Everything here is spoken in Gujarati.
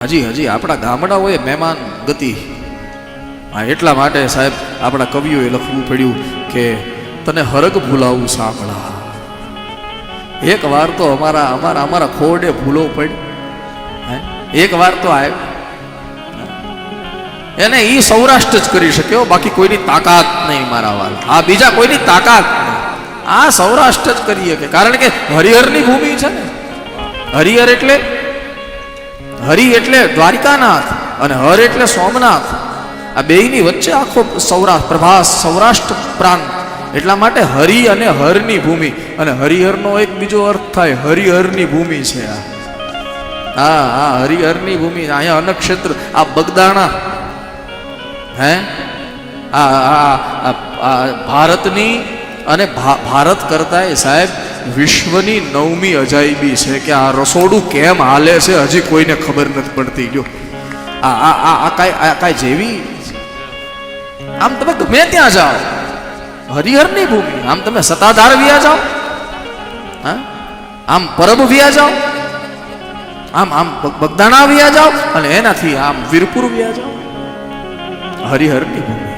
હજી આપણા ગામડાઓએ મહેમાન ગતિ. એટલા માટે સાહેબ આપણા કવિઓએ લખવું પડ્યું કે તને હરગ ભૂલાવું સાંભળા. એક વાર તો અમારા ખોડે ભૂલો પડી. એક વાર તો આવ્યો એને ઈ સૌરાષ્ટ્ર જ કરી શક્યો, બાકી કોઈની તાકાત નહીં મારા વાલા. આ બીજા કોઈની તાકાત નહીં, આ સૌરાષ્ટ્ર જ કરી શકે. કારણ કે હરિહરની ભૂમિ છે ને. હરિ એટલે દ્વારિકાનાથ અને હર એટલે સોમનાથ. આ બેયની વચ્ચે આખો પ્રભાસ સૌરાષ્ટ્ર પ્રાંત. એટલા માટે હરિ અને હરની ભૂમિ. અને હરિહરનો એક બીજો અર્થ થાય હરિહરની ભૂમિ છે આ. હા, હરિહરની ભૂમિ. અહીંયા અનક્ષેત્ર આ બગદાણા ભારતની અને ભારત કરતા સાહેબ વિશ્વની 9મી અજાયબી છે કે આ રસોડું કેમ હાલે છે હજી કોઈને ખબર નથી પડતી. જો આ કાંઈ જેવી આમ તમે ગમે ત્યાં જાઓ હરિહરની ભૂમિ. આમ તમે સતાધાર વ્યા જાઓ, આમ પરબ વ્યા જાઓ, આમ બગદાણા વ્યા જાઓ અને એનાથી આમ વીરપુર વ્યા જાઓ, હરિહરની ભૂમિ.